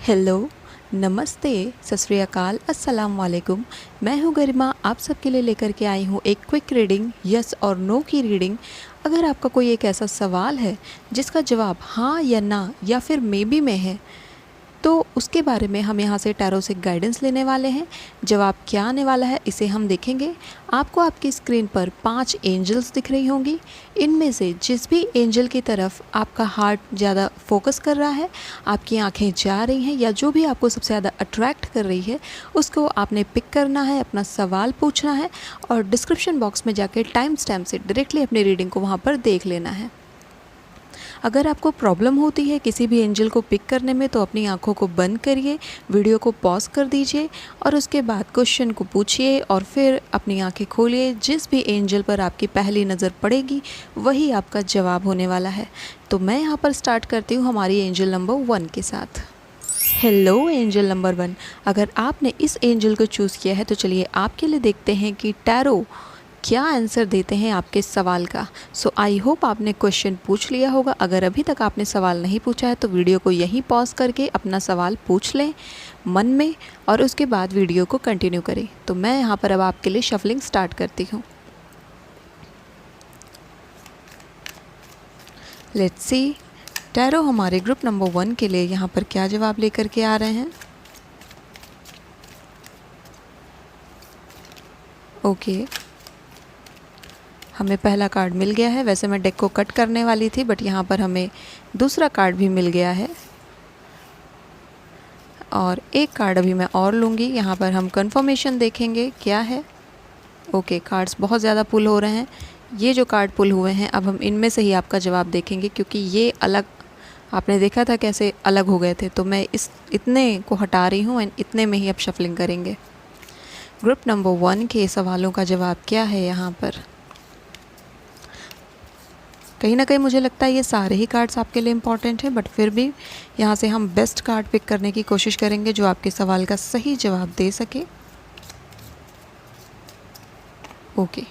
Hello, नमस्ते, सत श्री अकाल, अस्सलाम वालेकुम। मैं हूँ गरिमा, आप सबके लिए लेकर के आई हूँ एक क्विक रीडिंग यस और नो की रीडिंग। अगर आपका कोई एक ऐसा सवाल है जिसका जवाब हाँ या ना या फिर मे बी में है, तो उसके बारे में हम यहाँ से टैरो से गाइडेंस लेने वाले हैं। जवाब क्या आने वाला है इसे हम देखेंगे। आपको आपकी स्क्रीन पर 5 एंजल्स दिख रही होंगी। इनमें से जिस भी एंजल की तरफ आपका हार्ट ज़्यादा फोकस कर रहा है, आपकी आंखें जा रही हैं या जो भी आपको सबसे ज़्यादा अट्रैक्ट कर रही है, उसको आपने पिक करना है, अपना सवाल पूछना है और डिस्क्रिप्शन बॉक्स में जाके टाइम स्टैम्प से डायरेक्टली अपनी रीडिंग को वहाँ पर देख लेना है। अगर आपको प्रॉब्लम होती है किसी भी एंजल को पिक करने में, तो अपनी आंखों को बंद करिए, वीडियो को पॉज कर दीजिए और उसके बाद क्वेश्चन को पूछिए और फिर अपनी आंखें खोलिए। जिस भी एंजल पर आपकी पहली नज़र पड़ेगी वही आपका जवाब होने वाला है। तो मैं यहाँ पर स्टार्ट करती हूँ हमारी एंजल नंबर 1 के साथ। हेलो एंजल नंबर 1, अगर आपने इस एंजल को चूज़ किया है तो चलिए आपके लिए देखते हैं कि टैरो क्या आंसर देते हैं आपके सवाल का। सो आई होप आपने क्वेश्चन पूछ लिया होगा। अगर अभी तक आपने सवाल नहीं पूछा है तो वीडियो को यहीं पॉज करके अपना सवाल पूछ लें मन में और उसके बाद वीडियो को कंटिन्यू करें। तो मैं यहाँ पर अब आपके लिए शफलिंग स्टार्ट करती हूँ। लेट्स सी टैरो हमारे ग्रुप नंबर 1 के लिए यहाँ पर क्या जवाब लेकर के आ रहे हैं। ओके, हमें पहला कार्ड मिल गया है। वैसे मैं डेक को कट करने वाली थी बट यहाँ पर हमें दूसरा कार्ड भी मिल गया है और एक कार्ड अभी मैं और लूँगी। यहाँ पर हम कंफर्मेशन देखेंगे क्या है। ओके, कार्ड्स बहुत ज़्यादा पुल हो रहे हैं। ये जो कार्ड पुल हुए हैं अब हम इनमें से ही आपका जवाब देखेंगे, क्योंकि ये अलग आपने देखा था कैसे अलग हो गए थे। तो मैं इस इतने को हटा रही हूँ एंड इतने में ही अब शफलिंग करेंगे। ग्रुप नंबर 1 के सवालों का जवाब क्या है यहाँ पर। कहीं ना कहीं मुझे लगता है ये सारे ही कार्ड्स आपके लिए इम्पॉर्टेंट हैं, बट फिर भी यहाँ से हम बेस्ट कार्ड पिक करने की कोशिश करेंगे जो आपके सवाल का सही जवाब दे सके। ओके,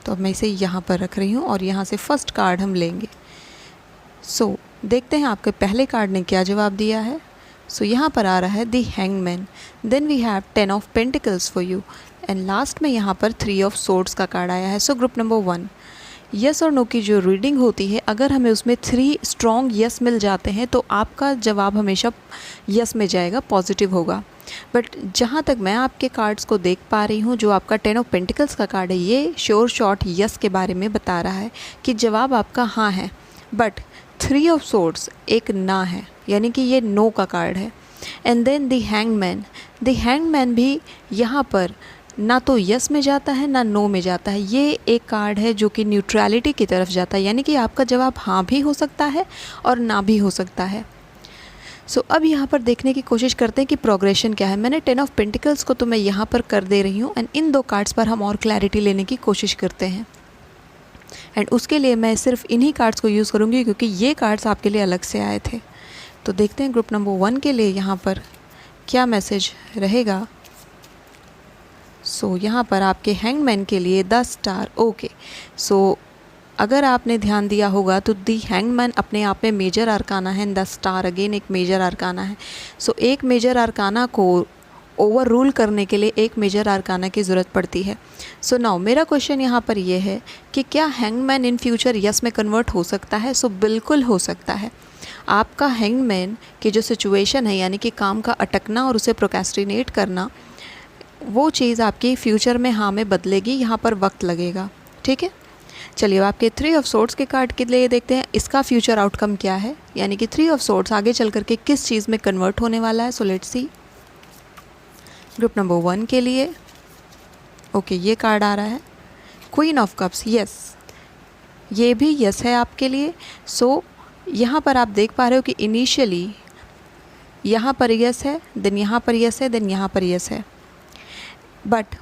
तो अब मैं इसे यहाँ पर रख रही हूँ और यहाँ से फर्स्ट कार्ड हम लेंगे। सो देखते हैं आपके पहले कार्ड ने क्या जवाब दिया है। सो यहाँ पर आ रहा है the hangman, then we have 10 of pentacles for you and last में यहाँ पर 3 ऑफ सोर्ड्स का कार्ड आया है। सो ग्रुप नंबर 1, यस और नो की जो रीडिंग होती है, अगर हमें उसमें 3 स्ट्रॉन्ग यस मिल जाते हैं तो आपका जवाब हमेशा यस में जाएगा, पॉजिटिव होगा। बट जहाँ तक मैं आपके कार्ड्स को देख पा रही हूँ, जो आपका 10 ऑफ पेंटिकल्स का कार्ड है, ये श्योर शॉर्ट यस के बारे में बता रहा है कि जवाब आपका हाँ है। बट 3 ऑफ सोर्ड्स एक ना है, यानी कि ये नो का कार्ड है। एंड देन द हैंगमैन भी यहाँ पर ना तो यस में जाता है ना नो में जाता है। ये एक कार्ड है जो कि न्यूट्रलिटी की तरफ जाता है, यानी कि आपका जवाब हाँ भी हो सकता है और ना भी हो सकता है। सो अब यहाँ पर देखने की कोशिश करते हैं कि प्रोग्रेशन क्या है। मैंने 10 ऑफ पेंटिकल्स को तो मैं यहाँ पर कर दे रही हूँ एंड इन 2 कार्ड्स पर हम और क्लैरिटी लेने की कोशिश करते हैं। एंड उसके लिए मैं सिर्फ इन्हीं कार्ड्स को यूज़ करूँगी क्योंकि ये कार्ड्स आपके लिए अलग से आए थे। तो देखते हैं ग्रुप नंबर 1 के लिए यहाँ पर क्या मैसेज रहेगा। सो यहाँ पर आपके हैंगमैन के लिए 10 स्टार। ओके, सो अगर आपने ध्यान दिया होगा तो दी हैंगमैन अपने आप में मेजर आर्काना है, 10 स्टार अगेन एक मेजर आर्काना है। सो एक मेजर आर्काना को ओवर रूल करने के लिए एक मेजर आर्काना की ज़रूरत पड़ती है। सो नाउ मेरा क्वेश्चन यहाँ पर यह है कि क्या हैंगमैन इन फ्यूचर यस में कन्वर्ट हो सकता है। सो बिल्कुल हो सकता है। आपका हैंगमैन की जो सिचुएशन है, यानी कि काम का अटकना और उसे प्रोक्रेस्टिनेट करना, वो चीज़ आपकी फ्यूचर में हाँ में बदलेगी। यहाँ पर वक्त लगेगा, ठीक है। चलिए आपके 3 ऑफ सोर्ड्स के कार्ड के लिए देखते हैं इसका फ्यूचर आउटकम क्या है, यानी कि 3 ऑफ सोर्ड्स आगे चल करके किस चीज़ में कन्वर्ट होने वाला है। So let's see group number 1 के लिए। ओके, ये कार्ड आ रहा है क्वीन ऑफ कप्स। यस, ये भी यस है आपके लिए। सो यहाँ पर आप देख पा रहे हो कि इनिशियली यहाँ पर यस है, देन यहाँ पर यस है, देन यहाँ पर यस है। बट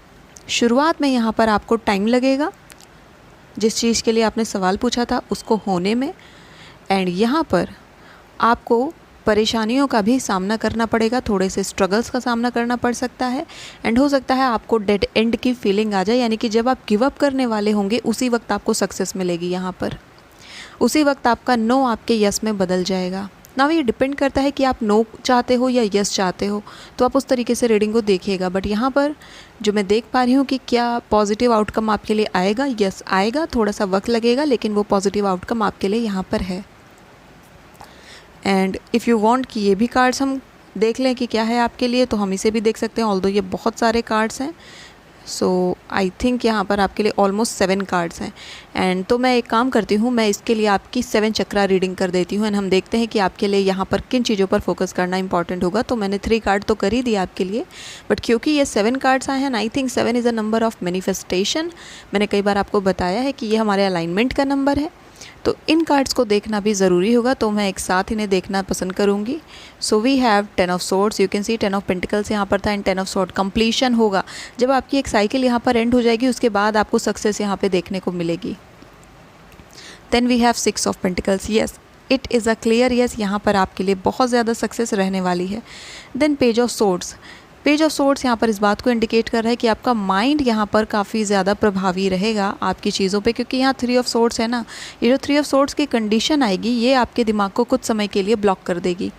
शुरुआत में यहाँ पर आपको टाइम लगेगा जिस चीज़ के लिए आपने सवाल पूछा था उसको होने में। एंड यहाँ पर आपको परेशानियों का भी सामना करना पड़ेगा, थोड़े से स्ट्रगल्स का सामना करना पड़ सकता है। एंड हो सकता है आपको डेड एंड की फीलिंग आ जाए, यानी कि जब आप गिव अप करने वाले होंगे उसी वक्त आपको सक्सेस मिलेगी। यहाँ पर उसी वक्त आपका नो आपके यस में बदल जाएगा। ना ये डिपेंड करता है कि आप नो चाहते हो या यस चाहते हो, तो आप उस तरीके से रीडिंग को देखिएगा। बट यहाँ पर जो मैं देख पा रही हूँ कि क्या पॉजिटिव आउटकम आपके लिए आएगा, यस आएगा, थोड़ा सा वक्त लगेगा लेकिन वो पॉजिटिव आउटकम आपके लिए यहाँ पर है। एंड इफ़ यू वांट कि ये भी कार्ड्स हम देख लें कि क्या है आपके लिए, तो हम इसे भी देख सकते हैं, ऑल्दो ये बहुत सारे कार्ड्स हैं। सो आई थिंक यहाँ पर आपके लिए ऑलमोस्ट 7 कार्ड्स हैं। एंड तो मैं एक काम करती हूँ, मैं इसके लिए आपकी 7 चक्रा रीडिंग कर देती हूँ एंड हम देखते हैं कि आपके लिए यहाँ पर किन चीज़ों पर फोकस करना इंपॉर्टेंट होगा। तो मैंने 3 कार्ड तो कर ही दिया आपके लिए, बट क्योंकि ये 7 कार्ड्स आए हैं, I think 7 is a number of manifestation. मैंने कई बार आपको बताया है कि ये हमारे अलाइनमेंट का नंबर है, तो इन कार्ड्स को देखना भी ज़रूरी होगा, तो मैं एक साथ इन्हें देखना पसंद करूँगी। So we have 10 of swords, you can see 10 of pentacles यहाँ पर था एंड 10 ऑफ सोर्ड। कंप्लीशन होगा जब आपकी एक साइकिल यहाँ पर एंड हो जाएगी, उसके बाद आपको सक्सेस यहाँ पे देखने को मिलेगी। Then we have 6 of pentacles, yes it is a clear yes, यहाँ पर आपके लिए बहुत ज़्यादा सक्सेस रहने वाली है। Then page of swords, page of swords यहाँ पर इस बात को इंडिकेट कर रहा है कि आपका माइंड यहाँ पर काफ़ी ज़्यादा प्रभावी रहेगा आपकी चीज़ों पे, क्योंकि यहाँ 3 ऑफ सोर्ड्स है ना, ये जो 3 ऑफ सोर्ड्स की कंडीशन आएगी ये आपके दिमाग को कुछ समय के लिए ब्लॉक कर देगी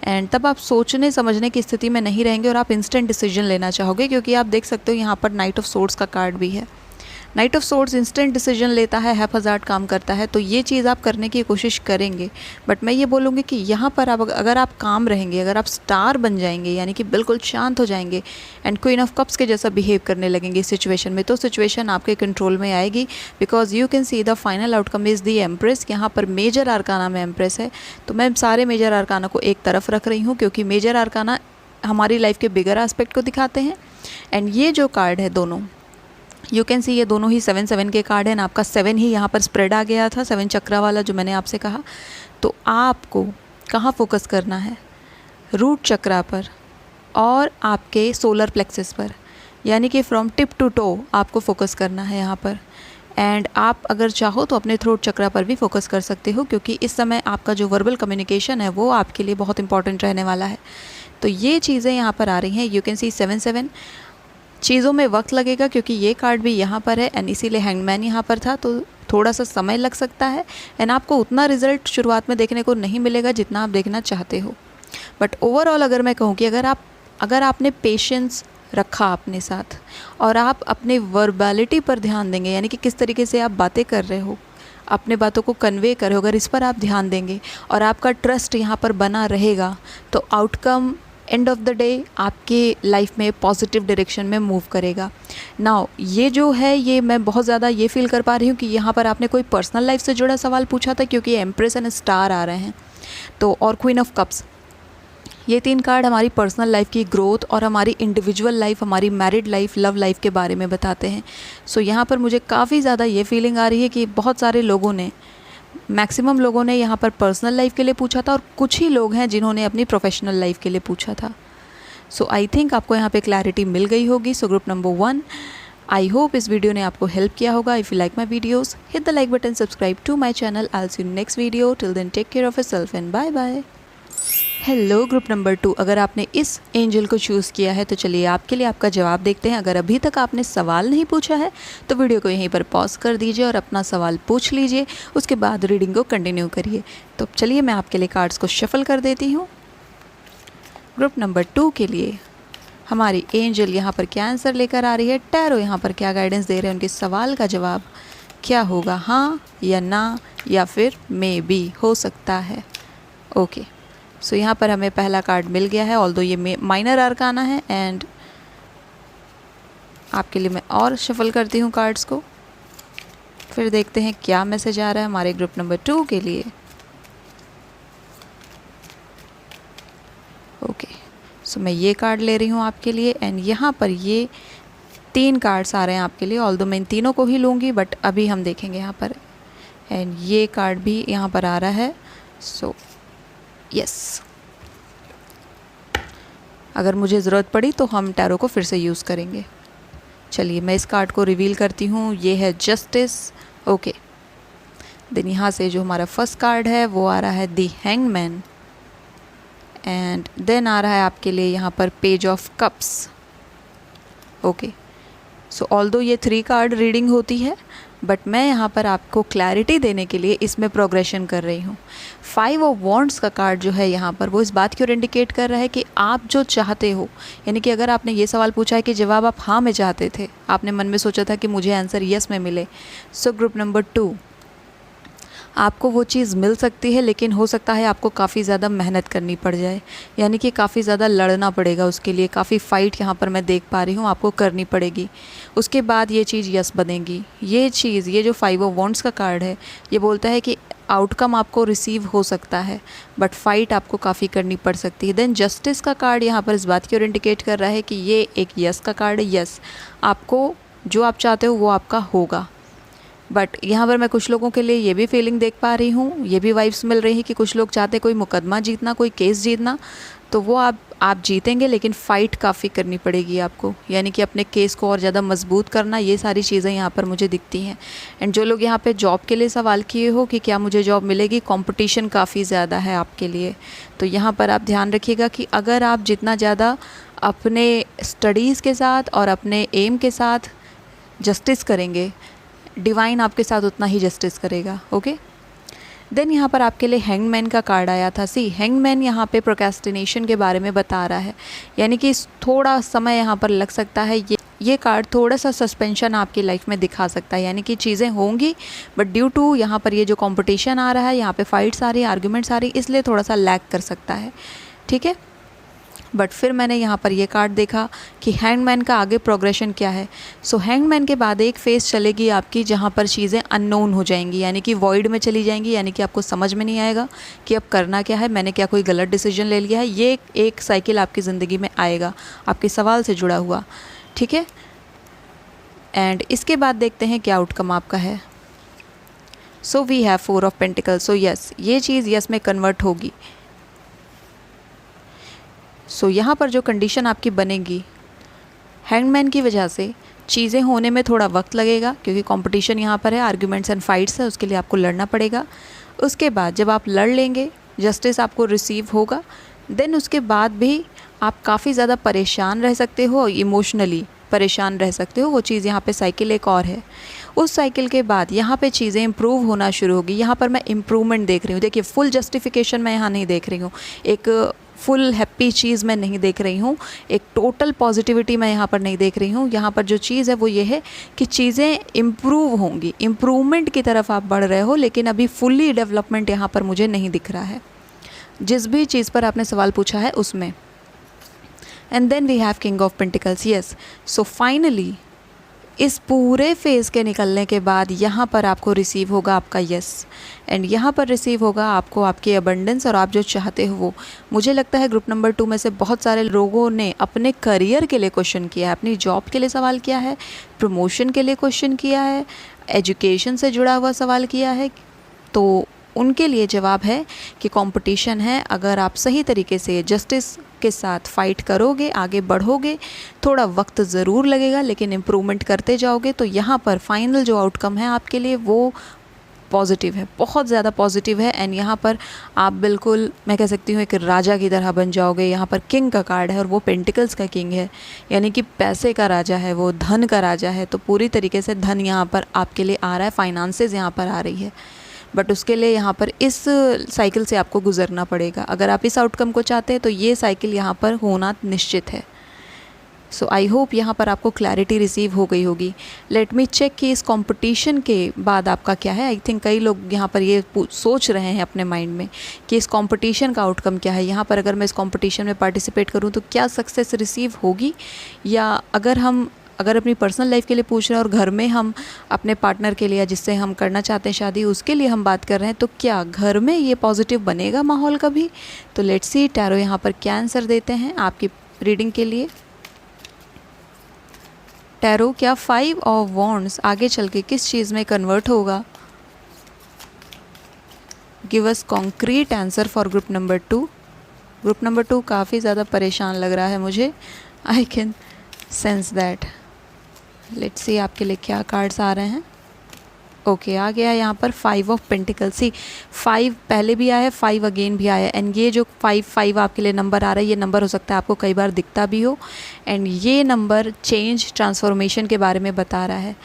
एंड तब आप सोचने समझने की स्थिति में नहीं रहेंगे और आप इंस्टेंट डिसीजन लेना चाहोगे, क्योंकि आप देख सकते हो यहाँ पर नाइट ऑफ सोर्ड्स का कार्ड भी है। Night of swords instant decision लेता है, हैफहज़ार्ड काम करता है, तो ये चीज़ आप करने की कोशिश करेंगे। बट मैं ये बोलूँगी कि यहाँ पर आप अगर आप काम रहेंगे, अगर आप स्टार बन जाएंगे, यानी कि बिल्कुल शांत हो जाएंगे एंड क्वीन ऑफ कप्स के जैसा बिहेव करने लगेंगे इस सिचुएशन में, तो सिचुएशन आपके कंट्रोल में आएगी। Because you can see the final outcome is the empress. यहाँ पर मेजर आर्काना में एम्प्रेस है, तो मैं सारे मेजर आर्काना को एक तरफ रख रही हूँ, क्योंकि मेजर आर्काना हमारी लाइफ के बिगर एस्पेक्ट को दिखाते हैं। एंड ये जो कार्ड है दोनों, यू कैन सी ये दोनों ही 7-7 के कार्ड हैं, आपका 7 ही यहाँ पर स्प्रेड आ गया था, 7 चक्रा वाला जो मैंने आपसे कहा। तो आपको कहाँ फोकस करना है, रूट चक्रा पर और आपके सोलर प्लेक्सस पर, यानी कि फ्रॉम टिप टू टो आपको फोकस करना है यहाँ पर। एंड आप अगर चाहो तो अपने थ्रोट चक्रा पर भी फोकस कर सकते हो, क्योंकि इस समय आपका जो वर्बल कम्युनिकेशन है वो आपके लिए बहुत इंपॉर्टेंट रहने वाला है। तो ये चीज़ें यहाँ पर आ रही हैं, यू कैन सी 7-7। चीज़ों में वक्त लगेगा क्योंकि ये कार्ड भी यहाँ पर है एंड इसीलिए हैंगमैन यहाँ पर था, तो थोड़ा सा समय लग सकता है एंड आपको उतना रिजल्ट शुरुआत में देखने को नहीं मिलेगा जितना आप देखना चाहते हो। बट ओवरऑल अगर मैं कहूँ कि अगर आपने पेशेंस रखा अपने साथ और आप अपने वर्बैलिटी पर ध्यान देंगे, यानी कि किस तरीके से आप बातें कर रहे हो, अपने बातों को कन्वे कर रहे हो, अगर इस पर आप ध्यान देंगे और आपका ट्रस्ट यहाँ पर बना रहेगा, तो outcome end of the day आपके लाइफ में पॉजिटिव डायरेक्शन में मूव करेगा। नाउ ये जो है, ये मैं बहुत ज़्यादा ये फील कर पा रही हूँ कि यहाँ पर आपने कोई पर्सनल लाइफ से जुड़ा सवाल पूछा था, क्योंकि एम्प्रेस एंड स्टार आ रहे हैं, तो और क्वीन ऑफ कप्स, ये 3 कार्ड हमारी पर्सनल लाइफ की ग्रोथ और हमारी इंडिविजुअल लाइफ, हमारी मैरिड लाइफ, लव लाइफ के बारे में बताते हैं। सो यहाँ पर मुझे काफ़ी ज़्यादा ये फीलिंग आ रही है कि बहुत सारे लोगों ने, मैक्सिमम लोगों ने यहाँ पर पर्सनल लाइफ के लिए पूछा था और कुछ ही लोग हैं जिन्होंने अपनी प्रोफेशनल लाइफ के लिए पूछा था। सो आई थिंक आपको यहाँ पे क्लैरिटी मिल गई होगी। So group number 1, I hope इस वीडियो ने आपको हेल्प किया होगा। If you like my videos, hit the like button, subscribe to my channel. I will see you next video, till then take care of yourself and bye bye. Hello group number 2, अगर आपने इस angel को choose किया है तो चलिए आपके लिए आपका जवाब देखते हैं। अगर अभी तक आपने सवाल नहीं पूछा है तो वीडियो को यहीं पर पॉज कर दीजिए और अपना सवाल पूछ लीजिए, उसके बाद रीडिंग को कंटिन्यू करिए। तो चलिए मैं आपके लिए कार्ड्स को शफल कर देती हूँ। ग्रुप नंबर 2 के लिए हमारी एंजल यहाँ पर क्या आंसर लेकर आ रही है, टैरो यहाँ पर क्या गाइडेंस दे रहे हैं, उनके सवाल का जवाब क्या होगा, हाँ या ना या फिर मे बी, हो सकता है। ओके, सो यहाँ पर हमें पहला कार्ड मिल गया है, ऑल्दो ये माइनर आर्काना है। एंड आपके लिए मैं और शफल करती हूँ कार्ड्स को, फिर देखते हैं क्या मैसेज आ रहा है हमारे ग्रुप नंबर 2 के लिए। ओके, सो मैं ये कार्ड ले रही हूँ आपके लिए एंड यहाँ पर ये 3 कार्ड्स आ रहे हैं आपके लिए, ऑल्दो मैं इन तीनों को ही लूँगी बट अभी हम देखेंगे यहाँ पर। एंड ये कार्ड भी यहाँ पर आ रहा है। सो यस, अगर मुझे ज़रूरत पड़ी तो हम टैरो को फिर से यूज़ करेंगे। चलिए मैं इस कार्ड को रिवील करती हूँ, ये है जस्टिस। ओके, देन यहाँ से जो हमारा फर्स्ट कार्ड है वो आ रहा है द हैंगमैन एंड देन आ रहा है आपके लिए यहाँ पर page of cups. Okay, so although ये 3 कार्ड रीडिंग होती है बट मैं यहाँ पर आपको क्लैरिटी देने के लिए इसमें प्रोग्रेशन कर रही हूँ। 5 ऑफ वॉन्ड्स का कार्ड जो है यहाँ पर वो इस बात की ओर इंडिकेट कर रहा है कि आप जो चाहते हो, यानी कि अगर आपने ये सवाल पूछा है कि जवाब आप हाँ में चाहते थे, आपने मन में सोचा था कि मुझे आंसर यस में मिले, सो ग्रुप नंबर 2 आपको वो चीज़ मिल सकती है, लेकिन हो सकता है आपको काफ़ी ज़्यादा मेहनत करनी पड़ जाए, यानी कि काफ़ी ज़्यादा लड़ना पड़ेगा उसके लिए, काफ़ी फ़ाइट यहाँ पर मैं देख पा रही हूँ आपको करनी पड़ेगी। उसके बाद ये चीज़ यस बनेगी। ये चीज़, ये जो 5 ऑफ वॉन्ड्स का कार्ड है, ये बोलता है कि आउटकम आपको रिसीव हो सकता है, बट फाइट आपको काफ़ी करनी पड़ सकती है। देन जस्टिस का कार्ड यहाँ पर इस बात की ओर इंडिकेट कर रहा है कि ये एक यस का कार्ड है। यस, आपको जो आप चाहते हो वो आपका होगा। बट यहाँ पर मैं कुछ लोगों के लिए ये भी फीलिंग देख पा रही हूँ, ये भी वाइब्स मिल रही है कि कुछ लोग चाहते हैं कोई मुकदमा जीतना, कोई केस जीतना, तो वो आप जीतेंगे, लेकिन फ़ाइट काफ़ी करनी पड़ेगी आपको, यानी कि अपने केस को और ज़्यादा मजबूत करना, ये सारी चीज़ें यहाँ पर मुझे दिखती हैं। एंड जो लोग यहाँ पे जॉब के लिए सवाल किए हो कि क्या मुझे जॉब मिलेगी, कंपटीशन काफ़ी ज़्यादा है आपके लिए, तो यहाँ पर आप ध्यान रखिएगा कि अगर आप जितना ज़्यादा अपने स्टडीज़ के साथ और अपने एम के साथ जस्टिस करेंगे, डिवाइन आपके साथ उतना ही जस्टिस करेगा। ओके, देन यहाँ पर आपके लिए हैंगमैन का कार्ड आया था। सी, हैंगमैन यहाँ पे प्रोक्रेस्टिनेशन के बारे में बता रहा है, यानी कि थोड़ा समय यहाँ पर लग सकता है। ये कार्ड थोड़ा सा सस्पेंशन आपकी लाइफ में दिखा सकता है, यानी कि चीज़ें होंगी बट ड्यू टू यहाँ पर ये जो कंपटीशन आ रहा है, यहाँ पे फाइट्स आ रही है, आर्ग्यूमेंट्स आ रही है, इसलिए थोड़ा सा लैग कर सकता है। ठीक है, बट फिर मैंने यहाँ पर ये कार्ड देखा कि हैंगमैन का आगे प्रोग्रेशन क्या है। सो हैंगमैन के बाद एक फेज़ चलेगी आपकी जहाँ पर चीज़ें अननोन हो जाएंगी, यानी कि वॉइड में चली जाएंगी, यानी कि आपको समझ में नहीं आएगा कि अब करना क्या है, मैंने क्या कोई गलत डिसीजन ले लिया है। ये एक साइकिल आपकी ज़िंदगी में आएगा आपके सवाल से जुड़ा हुआ। ठीक है, एंड इसके बाद देखते हैं क्या आउटकम आपका है। So we have 4 of pentacle. So yes, ये चीज़ यस में कन्वर्ट होगी। सो यहाँ पर जो कंडीशन आपकी बनेगी, हैंगमैन की वजह से चीज़ें होने में थोड़ा वक्त लगेगा, क्योंकि कंपटीशन यहाँ पर है, आर्ग्यूमेंट्स एंड फाइट्स है, उसके लिए आपको लड़ना पड़ेगा। उसके बाद जब आप लड़ लेंगे, जस्टिस आपको रिसीव होगा, देन उसके बाद भी आप काफ़ी ज़्यादा परेशान रह सकते हो, इमोशनली परेशान रह सकते हो। वो चीज़ यहाँ पे साइकिल एक और है। उस साइकिल के बाद यहाँ पे चीज़ें इम्प्रूव होना शुरू होगी। यहाँ पर मैं इम्प्रूवमेंट देख रही हूँ। देखिए, फुल जस्टिफिकेशन मैं यहाँ नहीं देख रही हूँ, एक फुल हैप्पी चीज़ मैं नहीं देख रही हूँ, एक टोटल पॉजिटिविटी मैं यहाँ पर नहीं देख रही हूँ। यहाँ पर जो चीज़ है वो ये है कि चीज़ें इम्प्रूव होंगी, इम्प्रूवमेंट की तरफ आप बढ़ रहे हो, लेकिन अभी फुल्ली डेवलपमेंट यहाँ पर मुझे नहीं दिख रहा है, जिस भी चीज़ पर आपने सवाल पूछा है उसमें। And then we have king of pentacles. Yes, so finally इस पूरे फेज़ के निकलने के बाद यहाँ पर आपको रिसीव होगा आपका यस, एंड यहाँ पर रिसीव होगा आपको आपकी अबंडेंस और आप जो चाहते हो वो। मुझे लगता है ग्रुप नंबर 2 में से बहुत सारे लोगों ने अपने करियर के लिए क्वेश्चन किया है, अपनी जॉब के लिए सवाल किया है, प्रमोशन के लिए क्वेश्चन किया है, एजुकेशन से जुड़ा हुआ सवाल किया है, तो उनके लिए जवाब है कि कंपटीशन है। अगर आप सही तरीके से जस्टिस के साथ फाइट करोगे, आगे बढ़ोगे, थोड़ा वक्त ज़रूर लगेगा, लेकिन इम्प्रूवमेंट करते जाओगे, तो यहाँ पर फाइनल जो आउटकम है आपके लिए वो पॉजिटिव है, बहुत ज़्यादा पॉजिटिव है। एंड यहाँ पर आप बिल्कुल, मैं कह सकती हूँ, एक राजा की तरह बन जाओगे। यहाँ पर किंग का कार्ड है और वो पेंटिकल्स का किंग है, यानी कि पैसे का राजा है, वो धन का राजा है। तो पूरी तरीके से धन यहाँ पर आपके लिए आ रहा है, फाइनेंसेस यहाँ पर आ रही है, बट उसके लिए यहाँ पर इस साइकिल से आपको गुजरना पड़ेगा। अगर आप इस आउटकम को चाहते हैं तो ये साइकिल यहाँ पर होना निश्चित है। सो आई होप यहाँ पर आपको क्लैरिटी रिसीव हो गई होगी। लेट मी चेक कि इस कंपटीशन के बाद आपका क्या है। आई थिंक कई लोग यहाँ पर ये सोच रहे हैं अपने माइंड में कि इस कंपटीशन का आउटकम क्या है। यहाँ पर अगर मैं इस कंपटीशन में पार्टिसिपेट करूँ तो क्या सक्सेस रिसीव होगी, या अगर अपनी पर्सनल लाइफ के लिए पूछ रहे हैं और घर में हम अपने पार्टनर के लिए, जिससे हम करना चाहते हैं शादी, उसके लिए हम बात कर रहे हैं, तो क्या घर में ये पॉजिटिव बनेगा माहौल कभी। तो लेट्स सी टैरो यहाँ पर क्या आंसर देते हैं आपकी रीडिंग के लिए। टैरो, क्या 5 ऑफ वॉन्ड्स आगे चल के किस चीज़ में कन्वर्ट होगा। Give us concrete answer for group number 2। Group number 2 काफ़ी ज़्यादा परेशान लग रहा है मुझे, I can sense that. Let's see आपके लिए क्या कार्ड्स आ रहे हैं। ओके, आ गया यहाँ पर 5 ऑफ पेंटिकल। सी, 5 पहले भी आया है, 5 अगेन भी आया है, एंड ये जो 5 आपके लिए नंबर आ रहा है, ये नंबर हो सकता है आपको कई बार दिखता भी हो, एंड ये नंबर चेंज, ट्रांसफॉर्मेशन के बारे में बता रहा है।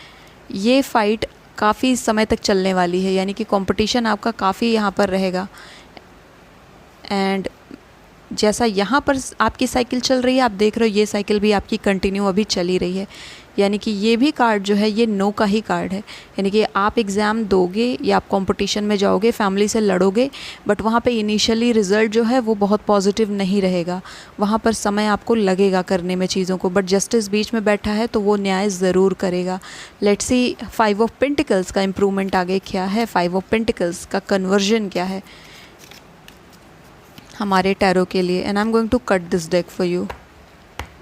ये फाइट काफ़ी समय तक चलने वाली है, यानी कि कंपटीशन आपका काफ़ी यहाँ पर रहेगा। एंड जैसा यहाँ पर आपकी साइकिल चल रही है, आप देख रहे हो ये साइकिल भी आपकी कंटिन्यू अभी चली रही है, यानी कि ये भी कार्ड जो है ये नो का ही कार्ड है। यानी कि आप एग्ज़ाम दोगे या आप कंपटीशन में जाओगे, फैमिली से लड़ोगे, बट वहाँ पे इनिशियली रिज़ल्ट जो है वो बहुत पॉजिटिव नहीं रहेगा, वहाँ पर समय आपको लगेगा करने में चीज़ों को, बट जस्टिस बीच में बैठा है तो वो न्याय ज़रूर करेगा। लेट्स सी 5 ऑफ पेंटिकल्स का इम्प्रूवमेंट आगे क्या है, 5 ऑफ पेंटिकल्स का कन्वर्जन क्या है हमारे टैरो के लिए। And I am going to cut this deck for you.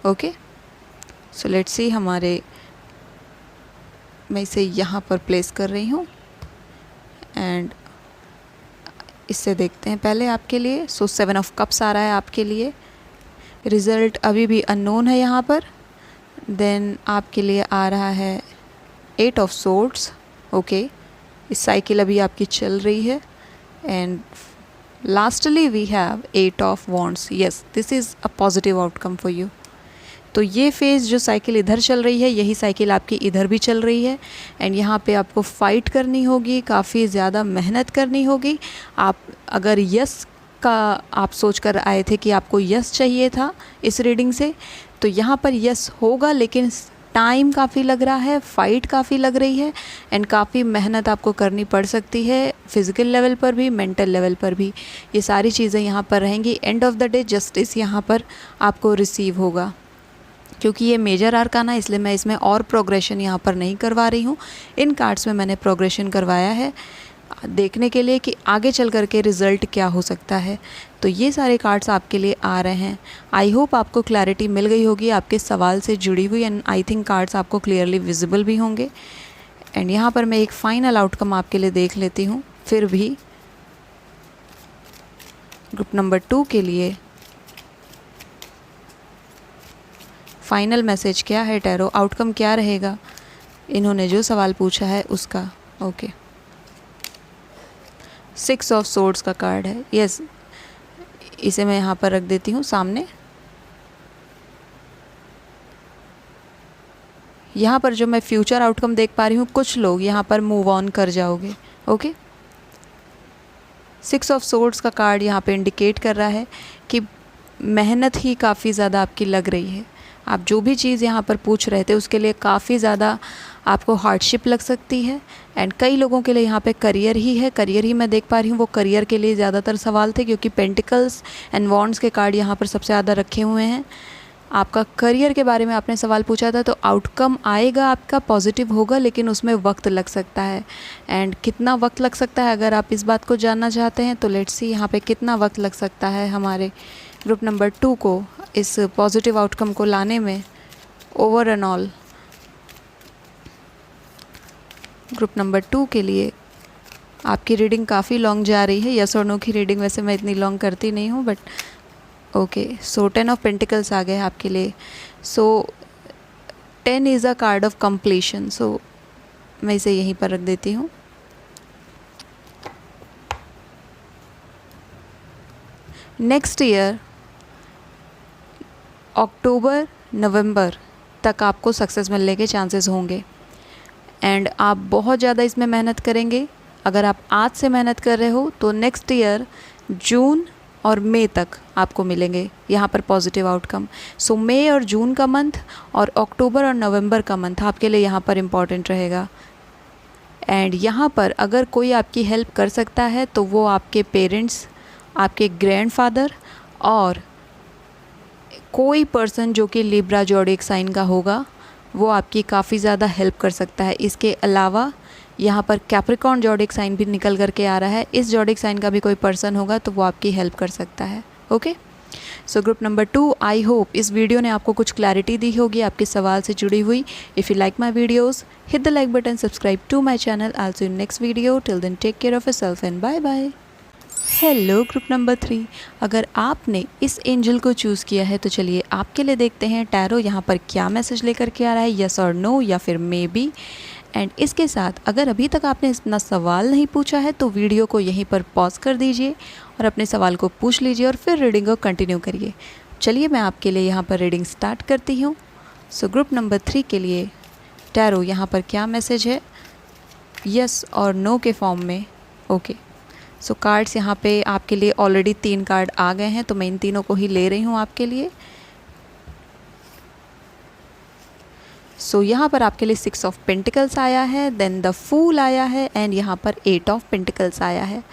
Okay, so let's see हमारे, मैं इसे यहाँ पर प्लेस कर रही हूँ एंड इससे देखते हैं पहले आपके लिए। सो 7 ऑफ कप्स आ रहा है आपके लिए, रिज़ल्ट अभी भी अननोन है यहाँ पर। देन आपके लिए आ रहा है 8 ऑफ सोर्ड्स। ओके, इस साइकिल अभी आपकी चल रही है। And lastly we have 8 of wands. Yes, this is a positive outcome for you. तो ये फेज़ जो साइकिल इधर चल रही है, यही साइकिल आपकी इधर भी चल रही है। एंड यहाँ पे आपको फ़ाइट करनी होगी, काफ़ी ज़्यादा मेहनत करनी होगी। आप अगर यस का आप सोच कर आए थे कि आपको यस चाहिए था इस रीडिंग से, तो यहाँ पर यस होगा, लेकिन टाइम काफ़ी लग रहा है, फ़ाइट काफ़ी लग रही है एंड काफ़ी मेहनत आपको करनी पड़ सकती है, फिज़िकल लेवल पर भी, मेंटल लेवल पर भी। ये सारी चीज़ें यहाँ पर रहेंगी। End of the day justice यहाँ पर आपको रिसीव होगा। क्योंकि ये मेजर आर्काना, इसलिए मैं इसमें और प्रोग्रेशन यहाँ पर नहीं करवा रही हूँ। इन कार्ड्स में मैंने प्रोग्रेशन करवाया है देखने के लिए कि आगे चल कर के रिज़ल्ट क्या हो सकता है। तो ये सारे कार्ड्स आपके लिए आ रहे हैं। आई होप आपको क्लैरिटी मिल गई होगी आपके सवाल से जुड़ी हुई, एंड आई थिंक कार्ड्स आपको क्लियरली विजिबल भी होंगे। एंड यहाँ पर मैं एक फ़ाइनल आउटकम आपके लिए देख लेती हूँ फिर भी। ग्रुप नंबर 2 के लिए फाइनल मैसेज क्या है टैरो, आउटकम क्या रहेगा इन्होंने जो सवाल पूछा है उसका। ओके, 6 ऑफ सोर्ड्स का कार्ड है। यस, इसे मैं यहाँ पर रख देती हूँ सामने। यहाँ पर जो मैं फ्यूचर आउटकम देख पा रही हूँ, कुछ लोग यहाँ पर मूव ऑन कर जाओगे। ओके, 6 ऑफ सोर्ड्स का कार्ड यहाँ पे इंडिकेट कर रहा है कि मेहनत ही काफ़ी ज़्यादा आपकी लग रही है। आप जो भी चीज़ यहाँ पर पूछ रहे थे उसके लिए काफ़ी ज़्यादा आपको हार्डशिप लग सकती है। एंड कई लोगों के लिए यहाँ पे करियर ही है, करियर ही मैं देख पा रही हूँ, वो करियर के लिए ज़्यादातर सवाल थे, क्योंकि पेंटिकल्स एंड वॉन्ड्स के कार्ड यहाँ पर सबसे ज़्यादा रखे हुए हैं। आपका करियर के बारे में आपने सवाल पूछा था, तो आउटकम आएगा आपका, पॉजिटिव होगा, लेकिन उसमें वक्त लग सकता है। एंड कितना वक्त लग सकता है, अगर आप इस बात को जानना चाहते हैं तो लेट्स सी यहाँ पे कितना वक्त लग सकता है हमारे ग्रुप नंबर 2 को इस पॉजिटिव आउटकम को लाने में। Over and all group number 2 के लिए आपकी रीडिंग काफ़ी लॉन्ग जा रही है। यस और नो की रीडिंग वैसे मैं इतनी लॉन्ग करती नहीं हूँ, but okay. So 10 of pentacles आ गए आपके लिए। So 10 is a card of completion. So मैं इसे यहीं पर रख देती हूँ। नेक्स्ट ईयर अक्टूबर नवंबर तक आपको सक्सेस मिलने के चांसेस होंगे। एंड आप बहुत ज़्यादा इसमें मेहनत करेंगे। अगर आप आज से मेहनत कर रहे हो तो नेक्स्ट ईयर जून और मई तक आपको मिलेंगे यहाँ पर पॉजिटिव आउटकम। सो मई और जून का मंथ और अक्टूबर और नवंबर का मंथ आपके लिए यहाँ पर इम्पॉर्टेंट रहेगा। एंड यहाँ पर अगर कोई आपकी हेल्प कर सकता है तो वो आपके पेरेंट्स, आपके ग्रैंडफादर और कोई पर्सन जो कि लिब्रा ज़ोडिएक साइन का होगा, वो आपकी काफ़ी ज़्यादा हेल्प कर सकता है। इसके अलावा यहाँ पर कैप्रिकॉर्न ज़ोडिएक साइन भी निकल करके आ रहा है। इस ज़ोडिएक साइन का भी कोई पर्सन होगा तो वो आपकी हेल्प कर सकता है। ओके, सो ग्रुप नंबर 2, आई होप इस वीडियो ने आपको कुछ क्लैरिटी दी होगी आपके सवाल से जुड़ी हुई। If you like my videos, hit the like button, subscribe to my channel. I will see you in next video. Till then take care of yourself and bye bye. Hello group number 3, अगर आपने इस angel को choose किया है तो चलिए आपके लिए देखते हैं टैरो यहाँ पर क्या मैसेज लेकर के आ रहा है, यस और नो या फिर मे बी। एंड इसके साथ अगर अभी तक आपने अपना सवाल नहीं पूछा है तो वीडियो को यहीं पर पॉज कर दीजिए और अपने सवाल को पूछ लीजिए और फिर रीडिंग को कंटिन्यू करिए। चलिए मैं आपके लिए यहाँ पर रीडिंग स्टार्ट करती हूँ। सो ग्रुप नंबर 3 के लिए टैरो यहाँ पर क्या मैसेज है, यस और नो के फॉर्म में। ओके, सो कार्ड्स यहाँ पे आपके लिए ऑलरेडी 3 कार्ड आ गए हैं, तो मैं इन तीनों को ही ले रही हूँ आपके लिए। सो यहाँ पर आपके लिए 6 ऑफ पेंटिकल्स आया है, देन द फूल आया है, एंड यहाँ पर 8 ऑफ पेंटिकल्स आया है।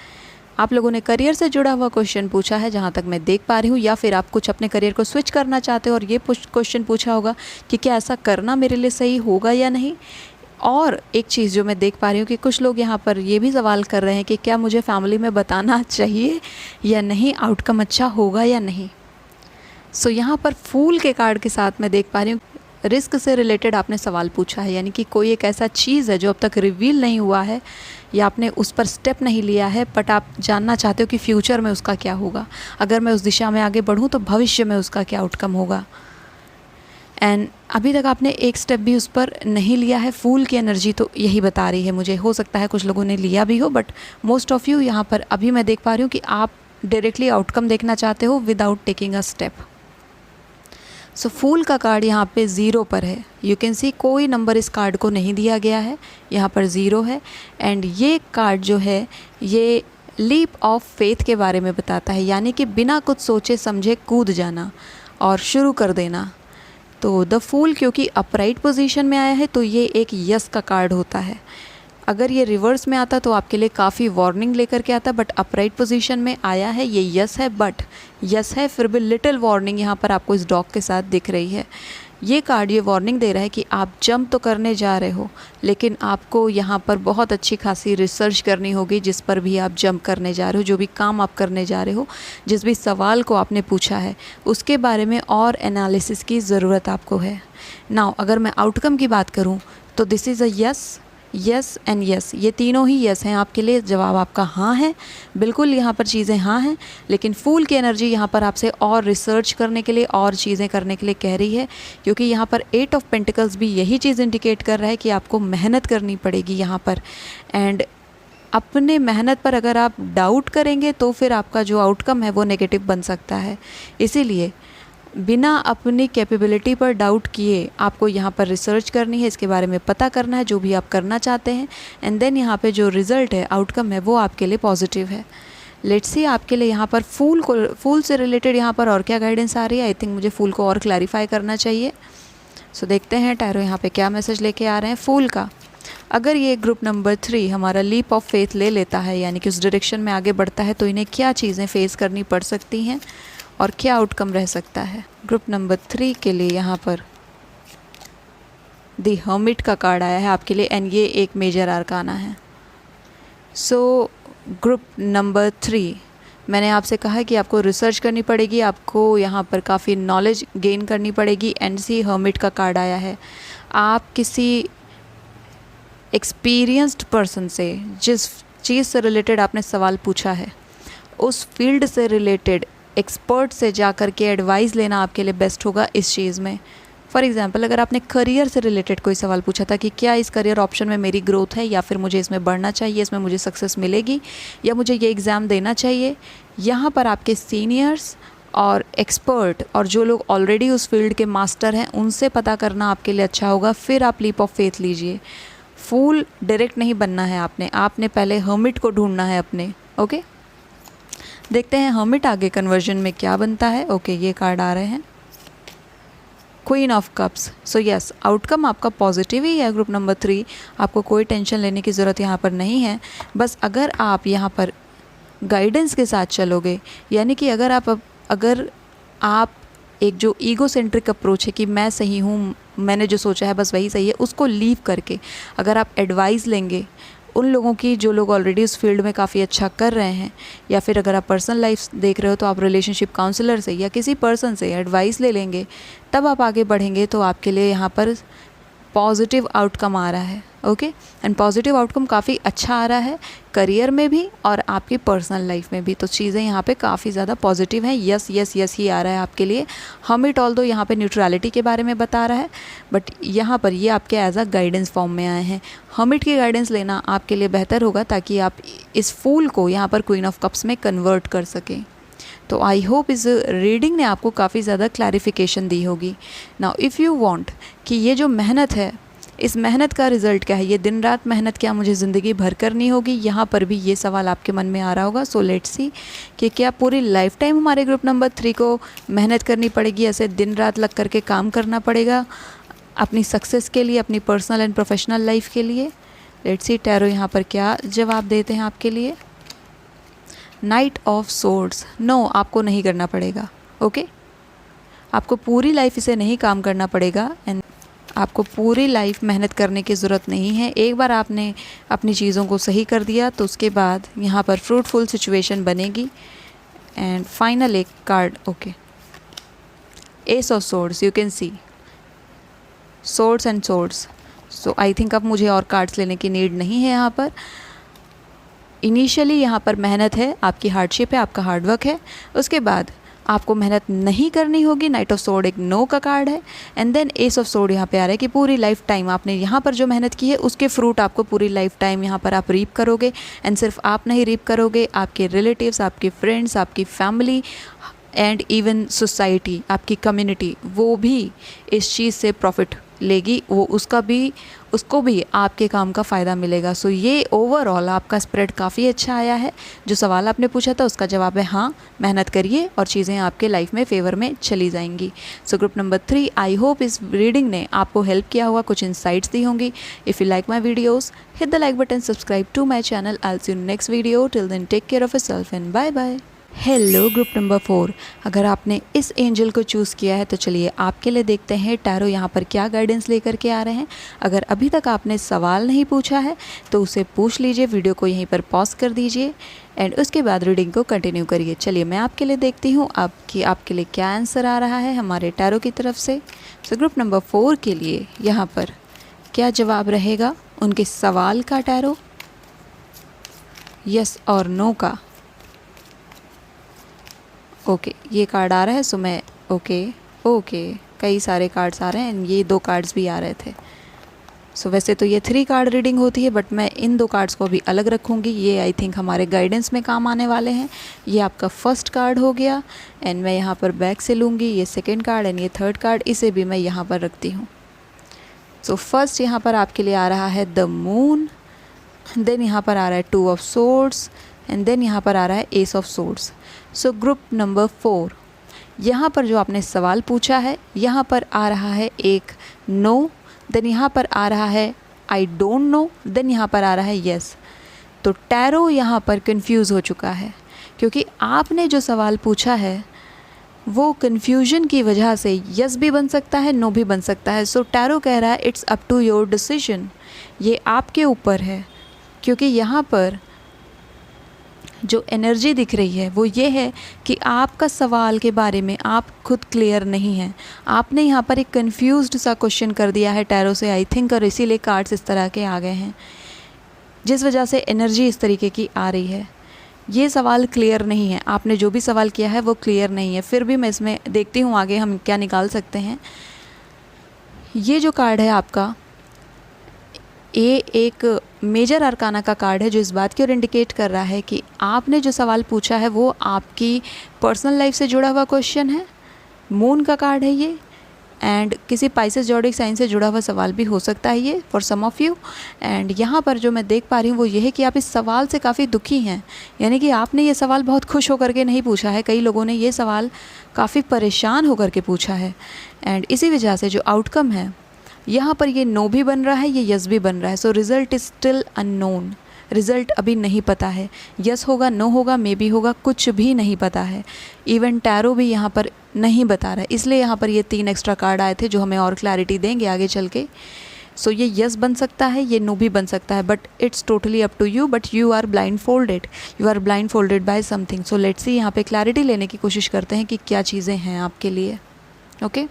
आप लोगों ने करियर से जुड़ा हुआ क्वेश्चन पूछा है जहाँ तक मैं देख पा रही हूँ, या फिर आप कुछ अपने करियर को स्विच करना चाहते हो और ये क्वेश्चन पूछा होगा कि क्या ऐसा करना मेरे लिए सही होगा या नहीं। और एक चीज़ जो मैं देख पा रही हूँ कि कुछ लोग यहाँ पर ये भी सवाल कर रहे हैं कि क्या मुझे फैमिली में बताना चाहिए या नहीं, आउटकम अच्छा होगा या नहीं। सो यहाँ पर फूल के कार्ड के साथ मैं देख पा रही हूँ रिस्क से रिलेटेड आपने सवाल पूछा है, यानी कि कोई एक ऐसा चीज़ है जो अब तक रिवील नहीं हुआ है या आपने उस पर स्टेप नहीं लिया है, बट आप जानना चाहते हो कि फ्यूचर में उसका क्या होगा, अगर मैं उस दिशा में आगे बढ़ूँ तो भविष्य में उसका क्या आउटकम होगा। एंड अभी तक आपने एक स्टेप भी उस पर नहीं लिया है। फूल की एनर्जी तो यही बता रही है मुझे, हो सकता है कुछ लोगों ने लिया भी हो, बट मोस्ट ऑफ़ यू यहाँ पर अभी मैं देख पा रही हूँ कि आप डायरेक्टली आउटकम देखना चाहते हो विदाउट टेकिंग अ स्टेप। सो फूल का कार्ड यहाँ पे 0 पर है। यू कैन सी कोई नंबर इस कार्ड को नहीं दिया गया है, यहाँ पर 0 है। एंड ये कार्ड जो है ये लीप ऑफ फेथ के बारे में बताता है, यानी कि बिना कुछ सोचे समझे कूद जाना और शुरू कर देना। तो द फूल क्योंकि अपराइट पोजीशन में आया है तो ये एक यस का कार्ड होता है। अगर ये रिवर्स में आता तो आपके लिए काफ़ी वार्निंग लेकर के आता, बट अपराइट पोजीशन में आया है, ये यस है, बट यस है फिर भी लिटिल वार्निंग यहाँ पर आपको इस डॉग के साथ दिख रही है। ये कार्ड ये वार्निंग दे रहा है कि आप जंप तो करने जा रहे हो, लेकिन आपको यहाँ पर बहुत अच्छी खासी रिसर्च करनी होगी जिस पर भी आप जंप करने जा रहे हो, जो भी काम आप करने जा रहे हो, जिस भी सवाल को आपने पूछा है उसके बारे में और एनालिसिस की ज़रूरत आपको है। नाउ अगर मैं आउटकम की बात करूँ तो this is a yes, yes and yes, ये तीनों ही यस हैं आपके लिए। जवाब आपका हाँ है, बिल्कुल यहाँ पर चीज़ें हाँ हैं, लेकिन फूल की एनर्जी यहाँ पर आपसे और रिसर्च करने के लिए और चीज़ें करने के लिए कह रही है, क्योंकि यहाँ पर 8 ऑफ पेंटिकल्स भी यही चीज़ इंडिकेट कर रहा है कि आपको मेहनत करनी पड़ेगी यहाँ पर। एंड अपने मेहनत पर अगर आप डाउट करेंगे तो फिर आपका जो आउटकम है वो नेगेटिव बन सकता है। इसीलिए बिना अपनी कैपेबिलिटी पर डाउट किए आपको यहाँ पर रिसर्च करनी है, इसके बारे में पता करना है जो भी आप करना चाहते हैं, एंड देन यहाँ पे जो रिज़ल्ट है, आउटकम है, वो आपके लिए पॉजिटिव है। लेट्स सी आपके लिए यहाँ पर फूल से रिलेटेड यहाँ पर और क्या गाइडेंस आ रही है। आई थिंक मुझे फूल को और क्लैरिफाई करना चाहिए। सो देखते हैं टैरो यहाँ पे क्या मैसेज लेके आ रहे हैं फूल का। अगर ये ग्रुप नंबर 3 हमारा लीप ऑफ फेथ ले लेता है, यानी कि उस डायरेक्शन में आगे बढ़ता है, तो इन्हें क्या चीज़ें फेस करनी पड़ सकती हैं और क्या आउटकम रह सकता है। ग्रुप नंबर 3 के लिए यहाँ पर द हर्मिट का कार्ड आया है आपके लिए, एंड ये एक मेजर आर्काना है। सो ग्रुप नंबर 3 मैंने आपसे कहा है कि आपको रिसर्च करनी पड़ेगी, आपको यहाँ पर काफ़ी नॉलेज गेन करनी पड़ेगी, एंड सी हर्मिट का कार्ड आया है। आप किसी एक्सपीरियंस्ड पर्सन से जिस चीज़ से रिलेटेड आपने सवाल पूछा है उस फील्ड से रिलेटेड एक्सपर्ट से जा कर के एडवाइस लेना आपके लिए बेस्ट होगा इस चीज़ में। फॉर एग्जांपल अगर आपने करियर से रिलेटेड कोई सवाल पूछा था कि क्या इस करियर ऑप्शन में मेरी ग्रोथ है, या फिर मुझे इसमें बढ़ना चाहिए, इसमें मुझे सक्सेस मिलेगी, या मुझे ये एग्ज़ाम देना चाहिए, यहाँ पर आपके सीनियर्स और एक्सपर्ट और जो लोग ऑलरेडी उस फील्ड के मास्टर हैं उनसे पता करना आपके लिए अच्छा होगा। फिर आप लीप ऑफ फेथ लीजिए। फूल डायरेक्ट नहीं बनना है आपने पहले हर्मिट को ढूंढना है अपने। ओके, देखते हैं हर्मिट आगे कन्वर्जन में क्या बनता है। ओके, ये कार्ड आ रहे हैं queen of cups. So yes, outcome आपका पॉजिटिव ही है ग्रुप नंबर 3, आपको कोई टेंशन लेने की ज़रूरत यहाँ पर नहीं है। बस अगर आप यहाँ पर गाइडेंस के साथ चलोगे, यानी कि अगर आप एक जो ईगो सेंट्रिक अप्रोच है कि मैं सही हूँ, मैंने जो सोचा है बस वही सही है, उसको लीव करके अगर आप एडवाइस लेंगे उन लोगों की जो लोग ऑलरेडी उस फील्ड में काफ़ी अच्छा कर रहे हैं, या फिर अगर आप पर्सनल लाइफ देख रहे हो तो आप रिलेशनशिप काउंसलर से या किसी पर्सन से एडवाइस ले लेंगे, तब आप आगे बढ़ेंगे तो आपके लिए यहाँ पर पॉजिटिव आउटकम आ रहा है। ओके, एंड पॉजिटिव आउटकम काफ़ी अच्छा आ रहा है करियर में भी और आपकी पर्सनल लाइफ में भी, तो चीज़ें यहाँ पे काफ़ी ज़्यादा पॉजिटिव हैं। यस यस यस ही आ रहा है आपके लिए। हर्मिट ऑल्दो यहाँ पे न्यूट्रलिटी के बारे में बता रहा है, बट यहाँ पर ये आपके एज अ गाइडेंस फॉर्म में आए हैं। हर्मिट की गाइडेंस लेना आपके लिए बेहतर होगा ताकि आप इस फूल को यहाँ पर क्वीन ऑफ कप्स में कन्वर्ट कर सकें। तो आई होप इस रीडिंग ने आपको काफ़ी ज़्यादा क्लैरिफिकेशन दी होगी। नाउ इफ़ यू वांट कि ये जो मेहनत है इस मेहनत का रिज़ल्ट क्या है, ये दिन रात मेहनत क्या मुझे ज़िंदगी भर करनी होगी, यहाँ पर भी ये सवाल आपके मन में आ रहा होगा। सो लेट्स सी कि क्या पूरी लाइफ टाइम हमारे ग्रुप नंबर 3 को मेहनत करनी पड़ेगी, ऐसे दिन रात लग करके काम करना पड़ेगा अपनी सक्सेस के लिए, अपनी पर्सनल एंड प्रोफेशनल लाइफ के लिए। लेट्स सी टैरो यहाँ पर क्या जवाब देते हैं आपके लिए। नाइट ऑफ सोर्ड्स, नो आपको नहीं करना पड़ेगा। ओके आपको पूरी लाइफ इसे नहीं काम करना पड़ेगा एंड आपको पूरी लाइफ मेहनत करने की ज़रूरत नहीं है। एक बार आपने अपनी चीज़ों को सही कर दिया तो उसके बाद यहाँ पर फ्रूटफुल सिचुएशन बनेगी। एंड फाइनल एक card, okay, S of swords, you can C swords and swords. So I think अब मुझे और कार्ड्स लेने की नीड नहीं है। यहाँ पर इनिशियली यहाँ पर मेहनत है, आपकी हार्डशिप है, आपका हार्डवर्क है, उसके बाद आपको मेहनत नहीं करनी होगी। नाइट ऑफ सोर्ड एक नो का कार्ड है and then ace of sword यहाँ पे आ रहा है कि पूरी लाइफ टाइम आपने यहाँ पर जो मेहनत की है उसके फ्रूट आपको पूरी लाइफ टाइम यहाँ पर आप रीप करोगे। एंड सिर्फ आप नहीं रीप करोगे, आपके रिलेटिव्स, आपके फ्रेंड्स, आपकी फैमिली एंड इवन सोसाइटी, आपकी कम्युनिटी, वो भी इस चीज़ से प्रॉफिट लेगी, वो उसको भी आपके काम का फ़ायदा मिलेगा। सो ये ओवरऑल आपका स्प्रेड काफ़ी अच्छा आया है। जो सवाल आपने पूछा था उसका जवाब है हाँ, मेहनत करिए और चीज़ें आपके लाइफ में फेवर में चली जाएंगी। So group number 3, I hope इस रीडिंग ने आपको हेल्प किया होगा, कुछ इंसाइट्स दी होंगी। If you like my videos hit the like button, subscribe to my channel. I will see you next video, till then take care of yourself and bye bye. Hello group number 4, अगर आपने इस angel को choose किया है तो चलिए आपके लिए देखते हैं टैरो यहाँ पर क्या गाइडेंस लेकर के आ रहे हैं। अगर अभी तक आपने सवाल नहीं पूछा है तो उसे पूछ लीजिए, वीडियो को यहीं पर पॉज कर दीजिए एंड उसके बाद रीडिंग को कंटिन्यू करिए। चलिए मैं आपके लिए देखती हूँ आपके लिए क्या आंसर आ रहा है हमारे टैरो की तरफ से। सो ग्रुप नंबर 4 के लिए यहाँ पर क्या जवाब रहेगा उनके सवाल का टैरो, यस और नो का। ओके ये कार्ड आ रहा है, सो मैं ओके कई सारे कार्ड्स आ रहे हैं, ये 2 कार्ड्स भी आ रहे थे। सो वैसे तो ये 3 कार्ड रीडिंग होती है बट मैं इन 2 कार्ड्स को भी अलग रखूँगी, ये आई थिंक हमारे गाइडेंस में काम आने वाले हैं। ये आपका फर्स्ट कार्ड हो गया एंड मैं यहाँ पर बैक से लूँगी ये सेकेंड कार्ड एंड ये थर्ड कार्ड, इसे भी मैं यहाँ पर रखती हूँ। सो फर्स्ट यहाँ पर आपके लिए आ रहा है द मून, देन यहाँ पर आ रहा है 2 ऑफ सोर्ड्स एंड देन यहाँ पर आ रहा है S of swords. So group number 4, यहाँ पर जो आपने सवाल पूछा है यहाँ पर आ रहा है एक नो, देन यहाँ पर आ रहा है आई डोंट नो, देन यहाँ पर आ रहा है यस। तो टैरो यहाँ पर कंफ्यूज हो चुका है क्योंकि आपने जो सवाल पूछा है वो कन्फ्यूजन की वजह से यस भी बन सकता है, नो भी बन सकता है। सो टैरो कह रहा है it's up to your decision, ये आपके ऊपर है क्योंकि यहाँ पर जो एनर्जी दिख रही है वो ये है कि आपका सवाल के बारे में आप खुद क्लियर नहीं हैं। आपने यहाँ पर एक कंफ्यूज्ड सा क्वेश्चन कर दिया है टैरो से आई थिंक, और इसीलिए कार्ड्स इस तरह के आ गए हैं जिस वजह से एनर्जी इस तरीके की आ रही है। ये सवाल क्लियर नहीं है, आपने जो भी सवाल किया है वो क्लियर नहीं है। फिर भी मैं इसमें देखती हूँ आगे हम क्या निकाल सकते हैं। ये जो कार्ड है आपका, ये एक मेजर अरकाना का कार्ड है जो इस बात की ओर इंडिकेट कर रहा है कि आपने जो सवाल पूछा है वो आपकी पर्सनल लाइफ से जुड़ा हुआ क्वेश्चन है। मून का कार्ड है ये एंड किसी पाइसेस ज़ोडिएक साइन से जुड़ा हुआ सवाल भी हो सकता है ये for some of you. And यहाँ पर जो मैं देख पा रही हूँ वो ये है कि आप इस सवाल से काफ़ी दुखी हैं, यानी कि आपने ये सवाल बहुत खुश होकर के नहीं पूछा है। कई लोगों ने ये सवाल काफ़ी परेशान होकर के पूछा है एंड इसी वजह से जो आउटकम है यहाँ पर ये नो भी बन रहा है, ये यस भी बन रहा है। So result is still unknown, result अभी नहीं पता है, यस होगा, नो होगा, मे बी होगा, कुछ भी नहीं पता है। इवन टैरो भी यहाँ पर नहीं बता रहा है, इसलिए यहाँ पर ये 3 एक्स्ट्रा कार्ड आए थे जो हमें और क्लैरिटी देंगे आगे चल के। सो ये यस बन सकता है, ये नो भी बन सकता है, but it's totally up to you. But you are blindfolded by something. So let's see, यहाँ पे क्लैरिटी लेने की कोशिश करते हैं कि क्या चीज़ें हैं आपके लिए। ओके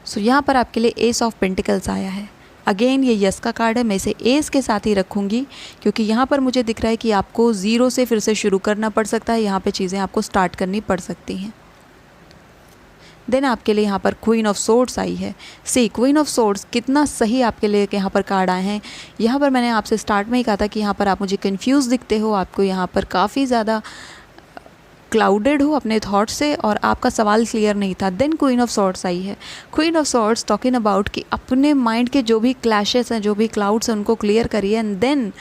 सो यहाँ पर आपके लिए एस ऑफ पेंटिकल्स आया है। अगेन ये यस का कार्ड है, मैं इसे एस के साथ ही रखूँगी क्योंकि यहाँ पर मुझे दिख रहा है कि आपको 0 से फिर से शुरू करना पड़ सकता है, यहाँ पे चीज़ें आपको स्टार्ट करनी पड़ सकती हैं। देन आपके लिए यहाँ पर क्वीन ऑफ सोर्ड्स आई है। सी क्वीन ऑफ सोर्ड्स कितना सही आपके लिए यहाँ पर कार्ड आए हैं। यहाँ पर मैंने आपसे स्टार्ट में ही कहा था कि यहाँ पर आप मुझे कन्फ्यूज़ दिखते हो, आपको यहाँ पर काफ़ी ज़्यादा क्लाउडेड हो अपने थॉट से और आपका सवाल क्लियर नहीं था, देन क्वीन ऑफ सॉर्ड्स आई है। Queen of swords talking about कि अपने माइंड के जो भी क्लैशेस हैं, जो भी क्लाउड्स हैं, उनको क्लियर करिए and then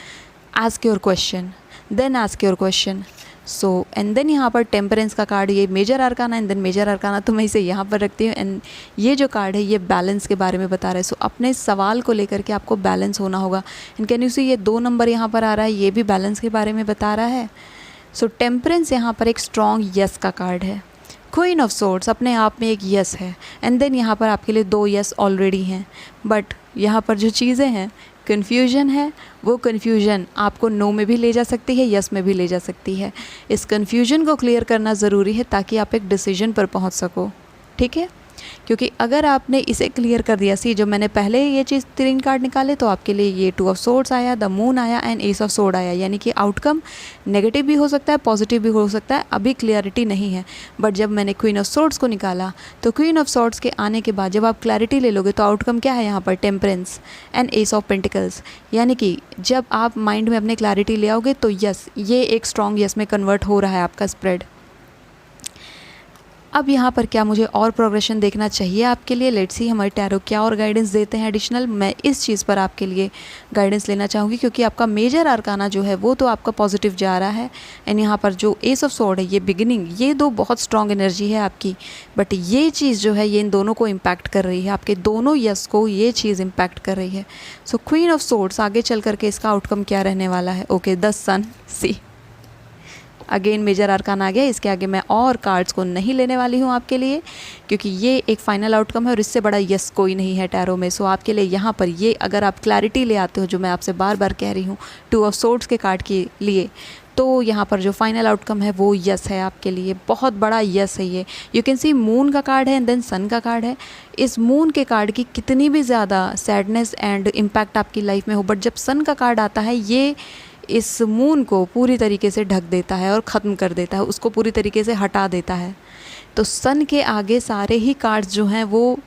ask your question. So and then यहाँ पर टेम्परेंस का कार्ड, ये major arcana and then major arcana, तो मैं इसे यहाँ पर रखती हूँ। एंड ये जो कार्ड है ये बैलेंस के बारे में बता रहा है। सो अपने सवाल को लेकर के आपको बैलेंस होना होगा। एंड कैन यू सी ये 2 नंबर यहाँ पर आ रहा है, ये भी बैलेंस के बारे में बता रहा है। सो टेम्परेंस यहाँ पर एक स्ट्रॉन्ग यस का कार्ड है। क्वीन ऑफ सोर्ड्स अपने आप में एक यस है एंड देन यहाँ पर आपके लिए 2 यस ऑलरेडी हैं। बट यहाँ पर जो चीज़ें हैं, कन्फ्यूजन है, वो कन्फ्यूजन आपको नो में भी ले जा सकती है, यस में भी ले जा सकती है। इस कन्फ्यूजन को क्लियर करना ज़रूरी है ताकि आप एक डिसीजन पर पहुंच सको, ठीक है। क्योंकि अगर आपने इसे क्लियर कर दिया, सी जो मैंने पहले ये चीज़ 3 कार्ड निकाले तो आपके लिए ये 2 ऑफ सोर्ड्स आया, द मून आया एंड एस ऑफ सोर्ड आया, यानी कि आउटकम नेगेटिव भी हो सकता है, पॉजिटिव भी हो सकता है, अभी क्लियरिटी नहीं है। बट जब मैंने क्वीन ऑफ सोर्ड्स को निकाला तो क्वीन ऑफ सोर्ड्स के आने के बाद जब आप क्लैरिटी ले लोगे तो आउटकम क्या है यहाँ पर, temperance and S of pentacles, यानी कि जब आप माइंड में अपने क्लैरिटी ले आओगे तो यस, ये एक स्ट्रॉन्ग यस में कन्वर्ट हो रहा है आपका स्प्रेड। अब यहाँ पर क्या मुझे और प्रोग्रेशन देखना चाहिए आपके लिए, लेट्स सी हमारे टैरो क्या और गाइडेंस देते हैं एडिशनल। मैं इस चीज़ पर आपके लिए गाइडेंस लेना चाहूँगी क्योंकि आपका मेजर आर्काना जो है वो तो आपका पॉजिटिव जा रहा है एंड यहाँ पर जो एस ऑफ सोर्ड है, ये बिगिनिंग, ये 2 बहुत स्ट्रॉन्ग एनर्जी है आपकी। बट ये चीज़ जो है ये इन दोनों को इम्पैक्ट कर रही है, आपके दोनों यस को ये चीज़ इम्पैक्ट कर रही है। सो क्वीन ऑफ सोर्ड्स आगे चल करके इसका आउटकम क्या रहने वाला है, okay, the sun, see again major arcana आ गया। इसके आगे मैं और कार्ड्स को नहीं लेने वाली हूँ आपके लिए क्योंकि ये एक फाइनल आउटकम है और इससे बड़ा यस कोई नहीं है टैरो में। सो आपके लिए यहाँ पर ये अगर आप क्लैरिटी ले आते हो, जो मैं आपसे बार बार कह रही हूँ 2 ऑफ सोर्ड्स के कार्ड के लिए, तो यहाँ पर जो फाइनल आउटकम है वो यस है आपके लिए, बहुत बड़ा यस है ये। यू कैन सी मून का कार्ड है एंड देन सन का कार्ड है। इस मून के कार्ड की कितनी भी ज़्यादा सैडनेस एंड इम्पैक्ट आपकी लाइफ में हो, बट जब सन का कार्ड आता है ये इस मून को पूरी तरीके से ढक देता है और ख़त्म कर देता है, उसको पूरी तरीके से हटा देता है। तो सन के आगे सारे ही कार्ड्स जो हैं वो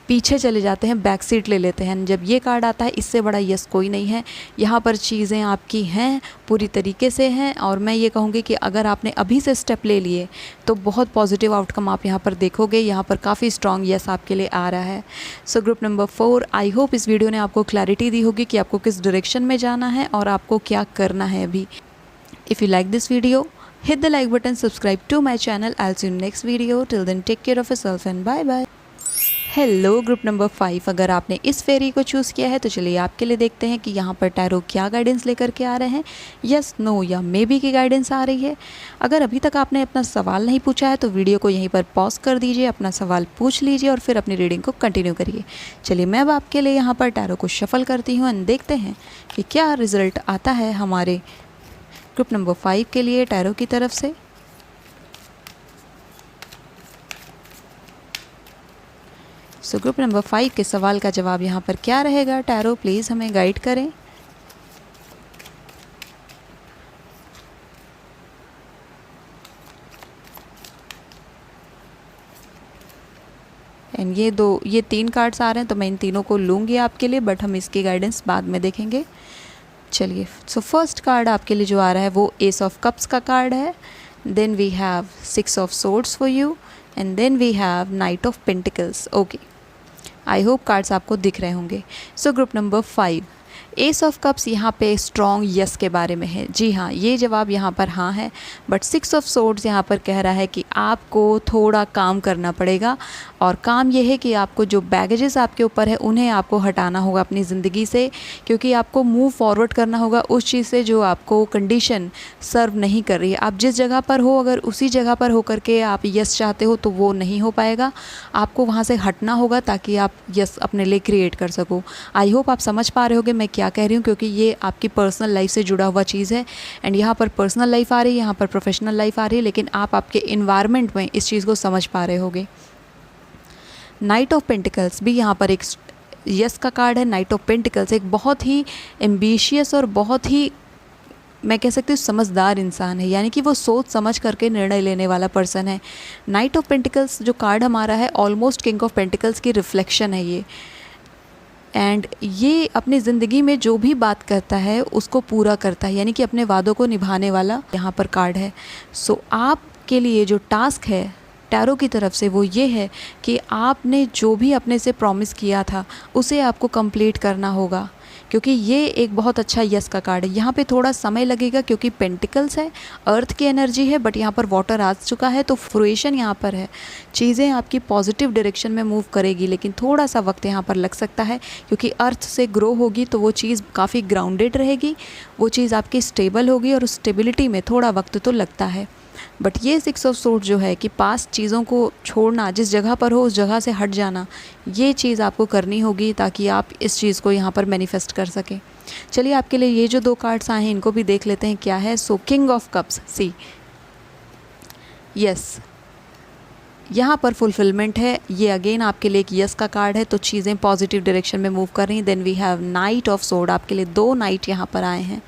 पीछे चले जाते हैं, बैक सीट ले लेते हैं। जब ये कार्ड आता है इससे बड़ा यस कोई नहीं है। यहाँ पर चीज़ें आपकी हैं, पूरी तरीके से हैं और मैं ये कहूँगी कि अगर आपने अभी से स्टेप ले लिए तो बहुत पॉजिटिव आउटकम आप यहाँ पर देखोगे। यहाँ पर काफ़ी स्ट्रॉन्ग यस आपके लिए आ रहा है। सो ग्रुप नंबर 4, आई होप इस वीडियो ने आपको क्लैरिटी दी होगी कि आपको किस डायरेक्शन में जाना है और आपको क्या करना है अभी। If you like this video, hit the like button, subscribe to my channel. I'll see you in next video. Till then, take care of yourself and bye bye. Hello group number 5, अगर आपने इस फेरी को choose किया है तो चलिए आपके लिए देखते हैं कि यहाँ पर टैरो क्या गाइडेंस लेकर के आ रहे हैं। यस, नो या मे बी की गाइडेंस आ रही है। अगर अभी तक आपने अपना सवाल नहीं पूछा है तो वीडियो को यहीं पर पॉज कर दीजिए, अपना सवाल पूछ लीजिए और फिर अपनी रीडिंग को कंटिन्यू करिए। चलिए मैं अब आपके लिए यहाँ पर टैरो को शफल करती हूँ एंड देखते हैं कि क्या रिज़ल्ट आता है हमारे ग्रुप नंबर 5 के लिए टैरो की तरफ से। सो ग्रुप नंबर 5 के सवाल का जवाब यहाँ पर क्या रहेगा, टैरो प्लीज़ हमें गाइड करें। एंड ये 3 कार्ड्स आ रहे हैं तो मैं इन तीनों को लूँगी आपके लिए, बट हम इसकी गाइडेंस बाद में देखेंगे। चलिए, सो फर्स्ट कार्ड आपके लिए जो आ रहा है वो एस ऑफ कप्स का कार्ड है। Then we have 6 of swords for you and then we have knight of pentacles. Okay, I hope cards आपको दिख रहे होंगे। So group number 5, ace of cups यहाँ पे स्ट्रॉन्ग यस के बारे में है। जी हाँ, ये जवाब यहाँ पर हाँ है। बट 6 ऑफ सोर्ड्स यहाँ पर कह रहा है कि आपको थोड़ा काम करना पड़ेगा और काम ये है कि आपको जो बैगेजेस आपके ऊपर है उन्हें आपको हटाना होगा अपनी ज़िंदगी से, क्योंकि आपको मूव फॉरवर्ड करना होगा उस चीज़ से जो आपको कंडीशन सर्व नहीं कर रही है। आप जिस जगह पर हो अगर उसी जगह पर होकर के आप यस चाहते हो तो वो नहीं हो पाएगा, आपको वहाँ से हटना होगा ताकि आप यस अपने लिए क्रिएट कर सको। आई होप आप समझ पा रहे होगे मैं क्या कह रही हूँ, क्योंकि ये आपकी पर्सनल लाइफ से जुड़ा हुआ चीज़ है। एंड यहाँ पर पर्सनल लाइफ आ रही है, यहाँ पर प्रोफेशनल लाइफ आ रही है, लेकिन आप आपके इन्वायरमेंट में इस चीज़ को समझ पा रहे होगे। नाइट ऑफ पेंटिकल्स भी यहाँ पर एक यस का कार्ड है। नाइट ऑफ पेंटिकल्स एक बहुत ही एम्बिशियस और बहुत ही मैं कह सकती हूँ समझदार इंसान है, यानी कि वो सोच समझ करके निर्णय लेने वाला पर्सन है। नाइट ऑफ पेंटिकल्स जो कार्ड हमारा है ऑलमोस्ट किंग ऑफ पेंटिकल्स की रिफ्लेक्शन है ये। एंड ये अपनी ज़िंदगी में जो भी बात करता है उसको पूरा करता है, यानी कि अपने वादों को निभाने वाला यहाँ पर कार्ड है। सो आप आपके लिए जो टास्क है टैरो की तरफ से वो ये है कि आपने जो भी अपने से प्रॉमिस किया था उसे आपको कंप्लीट करना होगा, क्योंकि ये एक बहुत अच्छा यस का कार्ड है। यहाँ पे थोड़ा समय लगेगा क्योंकि पेंटिकल्स है, अर्थ की एनर्जी है, बट यहाँ पर वाटर आ चुका है तो फ्रुएशन यहाँ पर है। चीज़ें आपकी पॉजिटिव डायरेक्शन में मूव करेगी, लेकिन थोड़ा सा वक्त यहाँ पर लग सकता है क्योंकि अर्थ से ग्रो होगी तो वो चीज़ काफ़ी ग्राउंडेड रहेगी, वो चीज़ आपकी स्टेबल होगी और उस स्टेबिलिटी में थोड़ा वक्त तो लगता है। बट ये 6 ऑफ सोर्ड जो है कि पास्ट चीज़ों को छोड़ना, जिस जगह पर हो उस जगह से हट जाना, ये चीज़ आपको करनी होगी ताकि आप इस चीज़ को यहाँ पर मैनिफेस्ट कर सकें। चलिए आपके लिए ये जो 2 कार्ड्स आए हैं इनको भी देख लेते हैं क्या है। So king of cups, see yes, यहाँ पर फुलफिलमेंट है। ये अगेन आपके लिए एक यस का कार्ड है, तो चीज़ें पॉजिटिव डायरेक्शन में मूव कर रही हैं। Then we have knight of sword, आपके लिए 2 नाइट यहाँ पर आए हैं।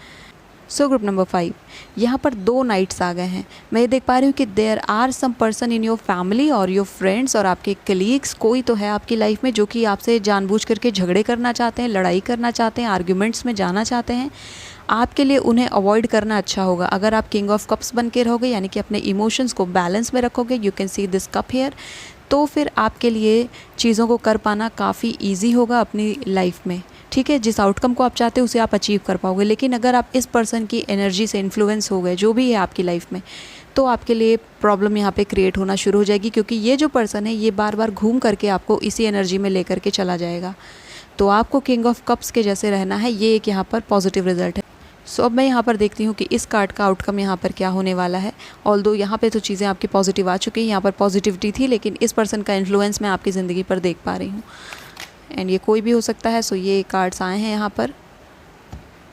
सो ग्रुप नंबर 5, यहाँ पर 2 नाइट्स आ गए हैं। मैं ये देख पा रही हूँ कि there are some person in your family और योर फ्रेंड्स और आपके कलीग्स, कोई तो है आपकी लाइफ में जो कि आपसे जानबूझ करके झगड़े करना चाहते हैं, लड़ाई करना चाहते हैं, आर्ग्यूमेंट्स में जाना चाहते हैं। आपके लिए उन्हें अवॉइड करना अच्छा होगा अगर आप किंग ऑफ कप्स बन के रहोगे, यानी कि अपने इमोशंस को बैलेंस में रखोगे। You can see this cup here, तो फिर आपके लिए चीज़ों को कर पाना काफ़ी ईजी होगा अपनी लाइफ में, ठीक है। जिस आउटकम को आप चाहते हो उसे आप अचीव कर पाओगे। लेकिन अगर आप इस पर्सन की एनर्जी से इन्फ्लुएंस हो गए, जो भी है आपकी लाइफ में, तो आपके लिए प्रॉब्लम यहाँ पे क्रिएट होना शुरू हो जाएगी, क्योंकि ये जो पर्सन है ये बार बार घूम करके आपको इसी एनर्जी में लेकर के चला जाएगा। तो आपको किंग ऑफ कप्स के जैसे रहना है, ये एक यहाँ पर पॉजिटिव रिजल्ट है। सो अब मैं यहाँ पर देखती हूँ कि इस कार्ड का आउटकम यहाँ पर क्या होने वाला है। ऑल्दो यहाँ पे तो चीज़ें आपकी पॉजिटिव आ चुकी हैं, यहाँ पर पॉजिटिविटी थी, लेकिन इस पर्सन का इन्फ्लुएंस मैं आपकी ज़िंदगी पर देख पा रही हूँ, एंड ये कोई भी हो सकता है। सो ये कार्ड्स आए हैं यहाँ पर।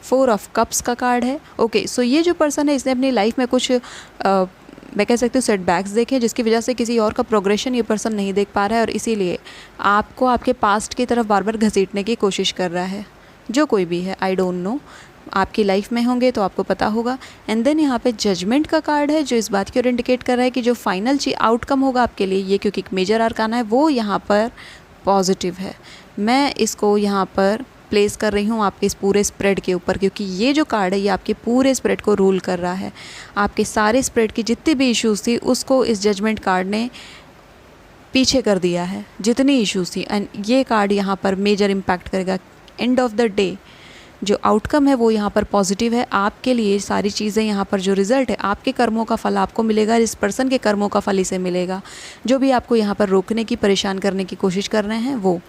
4 ऑफ कप्स का कार्ड है। ओके, सो ये जो पर्सन है इसने अपनी लाइफ में कुछ मैं कह सकती हूँ सेटबैक्स देखे, जिसकी वजह से किसी और का प्रोग्रेशन ये पर्सन नहीं देख पा रहा है और इसीलिए आपको आपके पास्ट की तरफ बार बार घसीटने की कोशिश कर रहा है। जो कोई भी है, आई डोंट नो, आपकी लाइफ में होंगे तो आपको पता होगा। एंड देन यहाँ पे जजमेंट का कार्ड है, जो इस बात की ओर इंडिकेट कर रहा है कि जो फाइनल आउटकम होगा आपके लिए, ये क्योंकि एक मेजर आर्काना है, वो यहाँ पर पॉजिटिव है। मैं इसको यहाँ पर प्लेस कर रही हूँ आपके इस पूरे स्प्रेड के ऊपर, क्योंकि ये जो कार्ड है ये आपके पूरे स्प्रेड को रूल कर रहा है। आपके सारे स्प्रेड की जितनी भी इश्यूज़ थी उसको इस जजमेंट कार्ड ने पीछे कर दिया है, जितनी इश्यूज़ थी। एंड ये कार्ड यहाँ पर मेजर इम्पैक्ट करेगा। एंड ऑफ द डे जो आउटकम है वो यहाँ पर पॉजिटिव है आपके लिए। सारी चीज़ें यहाँ पर जो रिज़ल्ट है, आपके कर्मों का फल आपको मिलेगा, इस पर्सन के कर्मों का फल इसे मिलेगा, जो भी आपको यहाँ पर रोकने की, परेशान करने की कोशिश कर रहे हैं वो,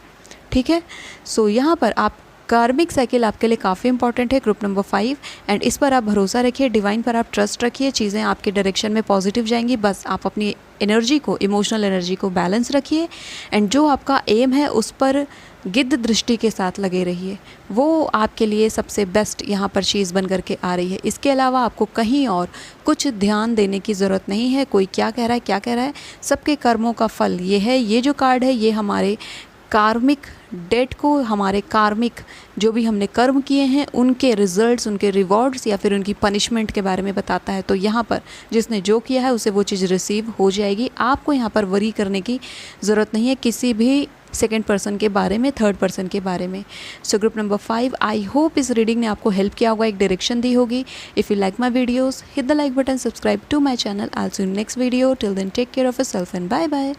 ठीक है। सो यहाँ पर आप कार्मिक साइकिल आपके लिए काफ़ी इंपॉर्टेंट है, ग्रुप नंबर 5, एंड इस पर आप भरोसा रखिए, डिवाइन पर आप ट्रस्ट रखिए, चीज़ें आपके डायरेक्शन में पॉजिटिव जाएंगी। बस आप अपनी एनर्जी को, इमोशनल एनर्जी को बैलेंस रखिए, एंड जो आपका एम है उस पर गिद्ध दृष्टि के साथ लगे रहिए, वो आपके लिए सबसे बेस्ट यहाँ पर चीज़ बन करके आ रही है। इसके अलावा आपको कहीं और कुछ ध्यान देने की ज़रूरत नहीं है। कोई क्या कह रहा है, क्या कह रहा है, सबके कर्मों का फल ये है। ये जो कार्ड है ये हमारे कार्मिक डेट को, हमारे कार्मिक जो भी हमने कर्म किए हैं उनके रिजल्ट्स, उनके रिवॉर्ड्स या फिर उनकी पनिशमेंट के बारे में बताता है। तो यहाँ पर जिसने जो किया है उसे वो चीज़ रिसीव हो जाएगी। आपको यहाँ पर वरी करने की ज़रूरत नहीं है किसी भी सेकेंड पर्सन के बारे में, थर्ड पर्सन के बारे में। So group number 5, I hope इस रीडिंग ने आपको हेल्प किया होगा, एक डायरेक्शन दी होगी। If you like my videos, hit the like button, subscribe to my channel. I will see you next video. Till then take care of yourself and bye bye.